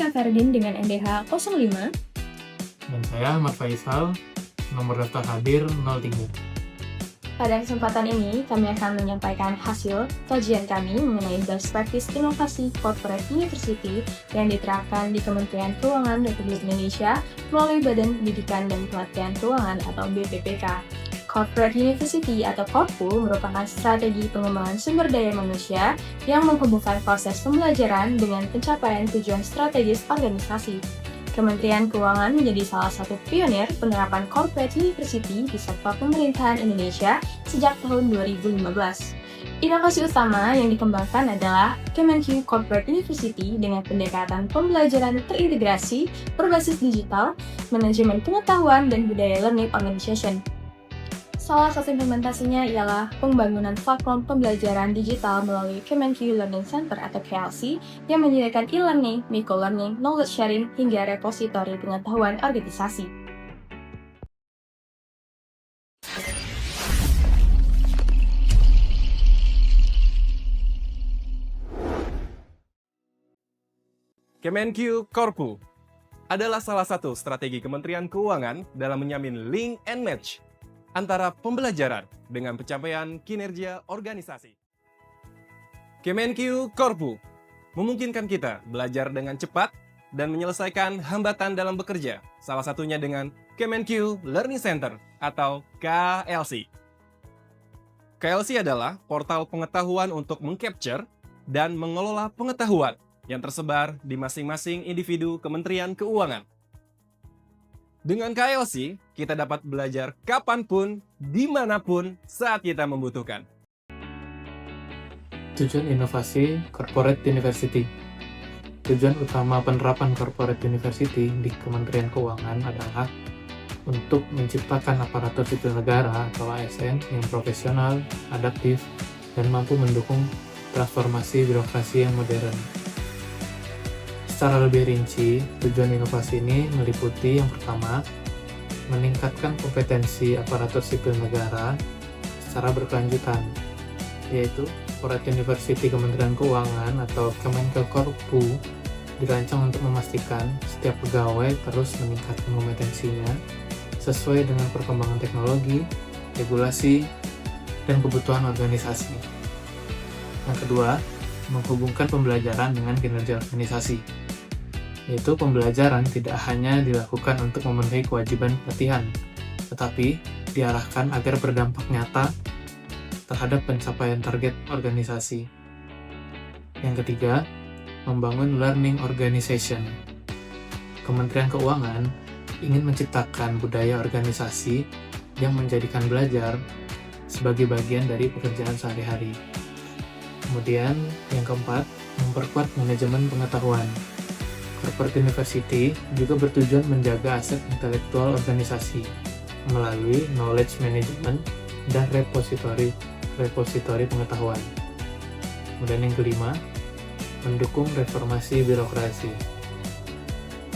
Eka Ferdin dengan NDH 05. Dan saya Ahmad Faisal, nomor daftar hadir 03. Pada kesempatan ini, kami akan menyampaikan hasil kajian kami mengenai best practice inovasi corporate university yang diterapkan di Kementerian Keuangan Republik Indonesia melalui Badan Pendidikan dan Pelatihan Keuangan atau BPPK. Corporate University atau Korpu merupakan strategi pengembangan sumber daya manusia yang menghubungkan proses pembelajaran dengan pencapaian tujuan strategis organisasi. Kementerian Keuangan menjadi salah satu pionir penerapan Corporate University di sektor pemerintahan Indonesia sejak tahun 2015. Inovasi utama yang dikembangkan adalah Kemenq Corporate University dengan pendekatan pembelajaran terintegrasi berbasis digital, manajemen pengetahuan, dan budaya learning organization. Salah satu implementasinya ialah pembangunan platform pembelajaran digital melalui Kemenq Learning Center atau KLC yang menyediakan e-learning, micro-learning, knowledge sharing, hingga repositori pengetahuan organisasi. Kemenq Korpu adalah salah satu strategi Kementerian Keuangan dalam menjamin link and match antara pembelajaran dengan pencapaian kinerja organisasi. Kemenq Korpu memungkinkan kita belajar dengan cepat dan menyelesaikan hambatan dalam bekerja, salah satunya dengan Kemenq Learning Center atau KLC. KLC adalah portal pengetahuan untuk mengcapture dan mengelola pengetahuan yang tersebar di masing-masing individu Kementerian Keuangan. Dengan KLC, kita dapat belajar kapanpun, dimanapun, saat kita membutuhkan. Tujuan inovasi Corporate University. Tujuan utama penerapan Corporate University di Kementerian Keuangan adalah untuk menciptakan aparatur sipil negara atau ASN yang profesional, adaptif, dan mampu mendukung transformasi birokrasi yang modern. Secara lebih rinci, tujuan inovasi ini meliputi yang pertama, meningkatkan kompetensi aparatur sipil negara secara berkelanjutan, yaitu Corporate University Kementerian Keuangan atau Kemenq Korpu dirancang untuk memastikan setiap pegawai terus meningkatkan kompetensinya sesuai dengan perkembangan teknologi, regulasi, dan kebutuhan organisasi. Yang kedua, menghubungkan pembelajaran dengan kinerja organisasi, yaitu pembelajaran tidak hanya dilakukan untuk memenuhi kewajiban pelatihan, tetapi diarahkan agar berdampak nyata terhadap pencapaian target organisasi. Yang ketiga, membangun learning organization. Kementerian Keuangan ingin menciptakan budaya organisasi yang menjadikan belajar sebagai bagian dari pekerjaan sehari-hari. Kemudian, yang keempat, memperkuat manajemen pengetahuan. Corporate University juga bertujuan menjaga aset intelektual organisasi melalui knowledge management dan repositori pengetahuan. Kemudian yang kelima, mendukung reformasi birokrasi.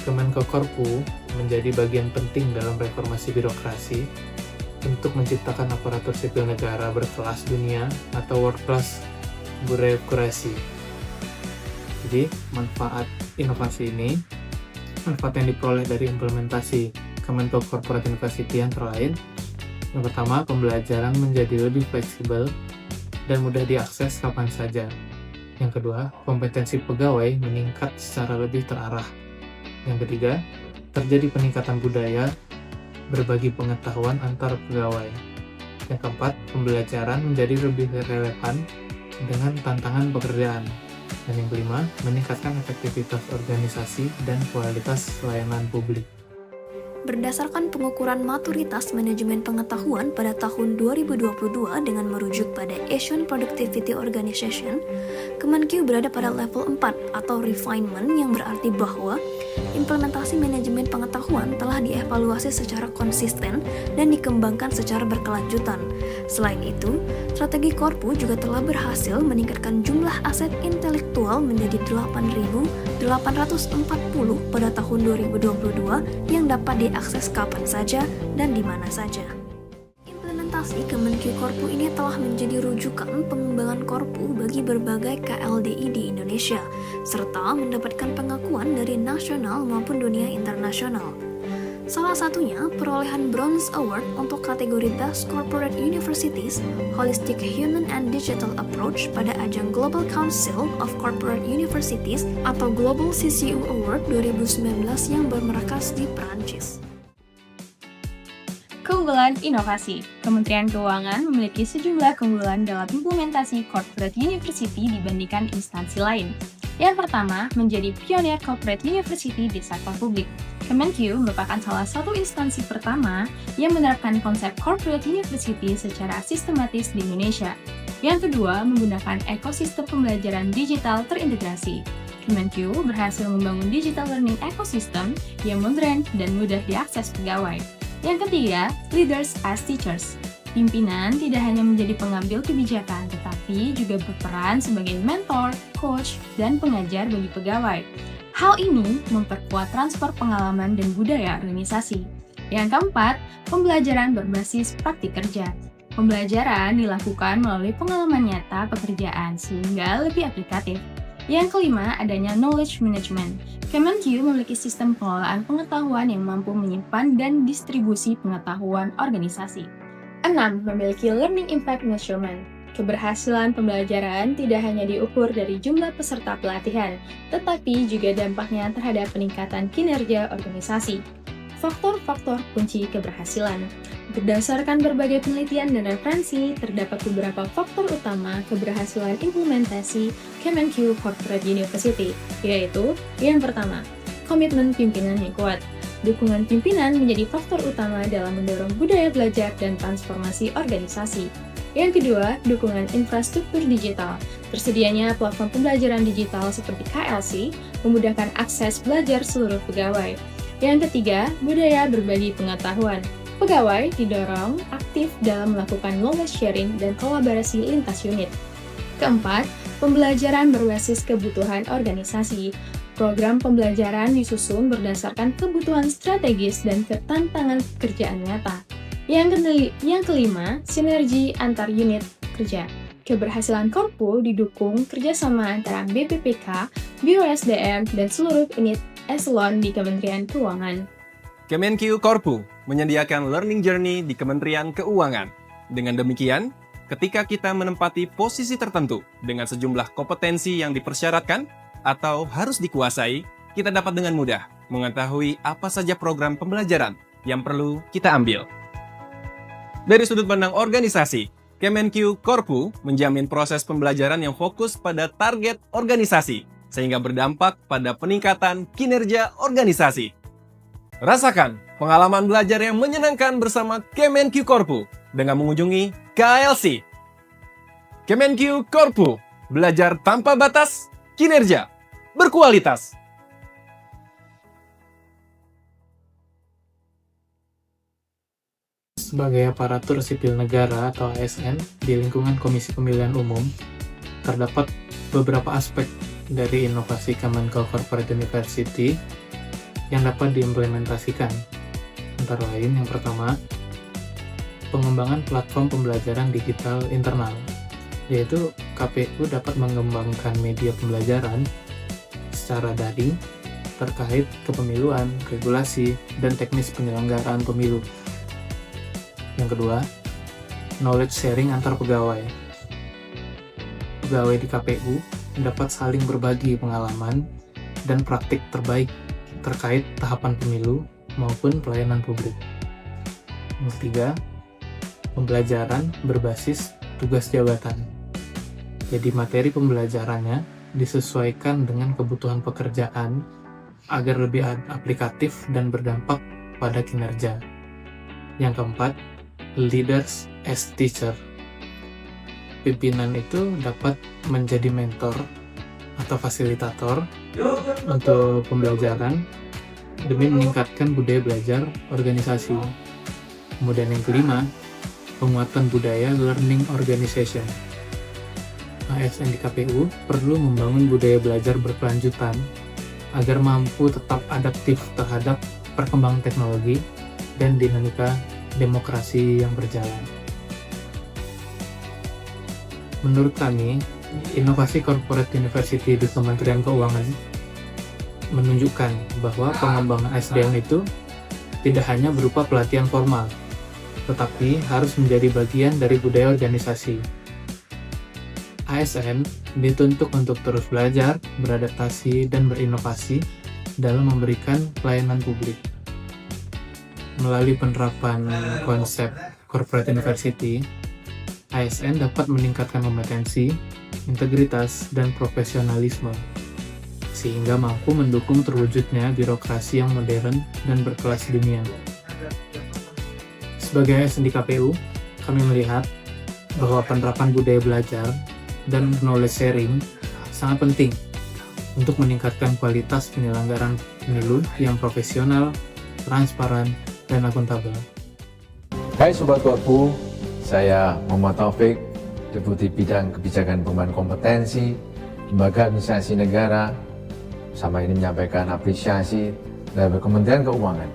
Kemenq Korpu menjadi bagian penting dalam reformasi birokrasi untuk menciptakan aparatur sipil negara berkelas dunia atau world class birokrasi. Jadi, manfaat inovasi ini, manfaat yang diperoleh dari implementasi Kemenq Corporate University antara lain, yang pertama, pembelajaran menjadi lebih fleksibel dan mudah diakses kapan saja. Yang kedua, kompetensi pegawai meningkat secara lebih terarah. Yang ketiga, terjadi peningkatan budaya berbagi pengetahuan antar pegawai. Yang keempat, pembelajaran menjadi lebih relevan dengan tantangan pekerjaan. Dan yang kelima, meningkatkan efektivitas organisasi dan kualitas layanan publik. Berdasarkan pengukuran maturitas manajemen pengetahuan pada tahun 2022 dengan merujuk pada Asian Productivity Organization, Kemenq berada pada level 4 atau refinement, yang berarti bahwa implementasi manajemen pengetahuan telah dievaluasi secara konsisten dan dikembangkan secara berkelanjutan. Selain itu, strategi Korpu juga telah berhasil meningkatkan jumlah aset intelektual menjadi 8.840 pada tahun 2022 yang dapat diakses kapan saja dan di mana saja. implementasi, Kemenq Korpu ini telah menjadi rujukan pengembangan Korpu bagi berbagai KLDI di Indonesia, serta mendapatkan pengakuan dari nasional maupun dunia internasional. Salah satunya perolehan Bronze Award untuk kategori Best Corporate Universities Holistic Human and Digital Approach pada ajang Global Council of Corporate Universities atau Global CCU Award 2019 yang bermarkas di Perancis. Keunggulan inovasi. Kementerian Keuangan memiliki sejumlah keunggulan dalam implementasi corporate university dibandingkan instansi lain. Yang pertama, menjadi pionir corporate university di sektor publik. Kemenq merupakan salah satu instansi pertama yang menerapkan konsep corporate university secara sistematis di Indonesia. Yang kedua, menggunakan ekosistem pembelajaran digital terintegrasi. Kemenq berhasil membangun digital learning ecosystem yang modern dan mudah diakses pegawai. Yang ketiga, leaders as teachers. Pimpinan tidak hanya menjadi pengambil kebijakan, tetapi juga berperan sebagai mentor, coach, dan pengajar bagi pegawai. Hal ini memperkuat transfer pengalaman dan budaya organisasi. Yang keempat, pembelajaran berbasis praktik kerja. Pembelajaran dilakukan melalui pengalaman nyata pekerjaan sehingga lebih aplikatif. Yang kelima, adanya knowledge management. Kemenq memiliki sistem pengelolaan pengetahuan yang mampu menyimpan dan distribusi pengetahuan organisasi. 6. Memiliki learning impact measurement. Keberhasilan pembelajaran tidak hanya diukur dari jumlah peserta pelatihan, tetapi juga dampaknya terhadap peningkatan kinerja organisasi. Faktor-faktor kunci keberhasilan. Berdasarkan berbagai penelitian dan referensi, terdapat beberapa faktor utama keberhasilan implementasi Kemenq Corporate University, yaitu yang pertama, komitmen pimpinan yang kuat. Dukungan pimpinan menjadi faktor utama dalam mendorong budaya belajar dan transformasi organisasi. Yang kedua, dukungan infrastruktur digital. Tersedianya platform pembelajaran digital seperti KLC memudahkan akses belajar seluruh pegawai. Yang ketiga, budaya berbagi pengetahuan. Pegawai didorong aktif dalam melakukan knowledge sharing dan kolaborasi lintas unit. Keempat, pembelajaran berbasis kebutuhan organisasi. Program pembelajaran disusun berdasarkan kebutuhan strategis dan tantangan pekerjaan nyata. Yang kelima, sinergi antar unit kerja. Keberhasilan Korpu didukung kerjasama antara BPPK, Biro SDM, dan seluruh unit eselon di Kementerian Keuangan. Kemenq Korpu menyediakan learning journey di Kementerian Keuangan. Dengan demikian, ketika kita menempati posisi tertentu dengan sejumlah kompetensi yang dipersyaratkan atau harus dikuasai, kita dapat dengan mudah mengetahui apa saja program pembelajaran yang perlu kita ambil. Dari sudut pandang organisasi, Kemenq Korpu menjamin proses pembelajaran yang fokus pada target organisasi, sehingga berdampak pada peningkatan kinerja organisasi. Rasakan pengalaman belajar yang menyenangkan bersama Kemenq Korpu dengan mengunjungi KLC. Kemenq Korpu, belajar tanpa batas, kinerja berkualitas. Sebagai aparatur sipil negara atau ASN di lingkungan Komisi Pemilihan Umum, terdapat beberapa aspek dari inovasi Kemenq Corporate University yang dapat diimplementasikan. Antara lain, yang pertama, pengembangan platform pembelajaran digital internal, yaitu KPU dapat mengembangkan media pembelajaran secara daring terkait kepemiluan, regulasi, dan teknis penyelenggaraan pemilu. Yang kedua, knowledge sharing antar pegawai. Pegawai di KPU dapat saling berbagi pengalaman dan praktik terbaik terkait tahapan pemilu maupun pelayanan publik. Yang ketiga, pembelajaran berbasis tugas jabatan. Jadi materi pembelajarannya disesuaikan dengan kebutuhan pekerjaan agar lebih aplikatif dan berdampak pada kinerja. Yang keempat, leaders as teacher. Pimpinan itu dapat menjadi mentor atau fasilitator untuk pembelajaran demi meningkatkan budaya belajar organisasi. Kemudian yang kelima, penguatan budaya learning organization. ASN di KPU perlu membangun budaya belajar berkelanjutan agar mampu tetap adaptif terhadap perkembangan teknologi dan dinamika demokrasi yang berjalan. Menurut kami, inovasi Corporate University di Kementerian Keuangan menunjukkan bahwa pengembangan SDM itu tidak hanya berupa pelatihan formal, tetapi harus menjadi bagian dari budaya organisasi. ASN dituntut untuk terus belajar, beradaptasi, dan berinovasi dalam memberikan pelayanan publik. Melalui penerapan konsep Corporate University, ASN dapat meningkatkan kompetensi, integritas, dan profesionalisme, sehingga mampu mendukung terwujudnya birokrasi yang modern dan berkelas dunia. Sebagai ASN di KPU, kami melihat bahwa penerapan budaya belajar dan knowledge sharing sangat penting untuk meningkatkan kualitas penyelenggaraan pemilu yang profesional, transparan, dan akuntabel. Hai Sobat Korpu, saya Muhammad Taufik, Deputi Bidang Kebijakan Pengembangan Kompetensi, Lembaga Administrasi Negara, sama ini menyampaikan apresiasi dari Kementerian Keuangan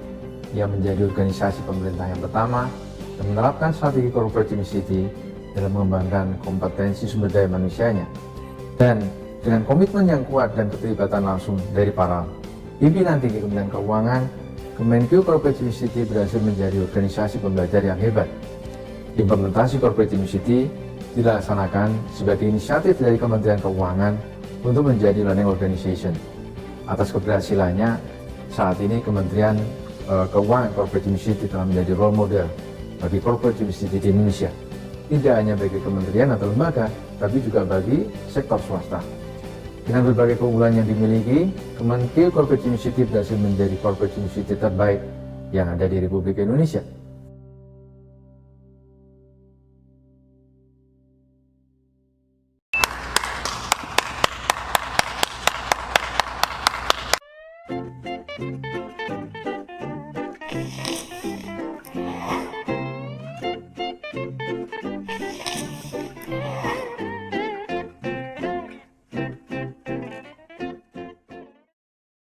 yang menjadi organisasi pemerintah yang pertama yang menerapkan strategi Corporate University dalam mengembangkan kompetensi sumber daya manusianya. Dan dengan komitmen yang kuat dan keterlibatan langsung dari para pimpinan tinggi Kementerian Keuangan, Kemenkeu Corporate University berhasil menjadi organisasi pembelajar yang hebat. Implementasi Corporate University dilaksanakan sebagai inisiatif dari Kementerian Keuangan untuk menjadi learning organization. Atas keberhasilannya, saat ini Kementerian Keuangan Corporate University telah menjadi role model bagi Corporate University di Indonesia. Tidak hanya bagi kementerian atau lembaga, tapi juga bagi sektor swasta. Dengan berbagai keunggulan yang dimiliki, Kemenkeu Corporate University berhasil menjadi Corporate University terbaik yang ada di Republik Indonesia.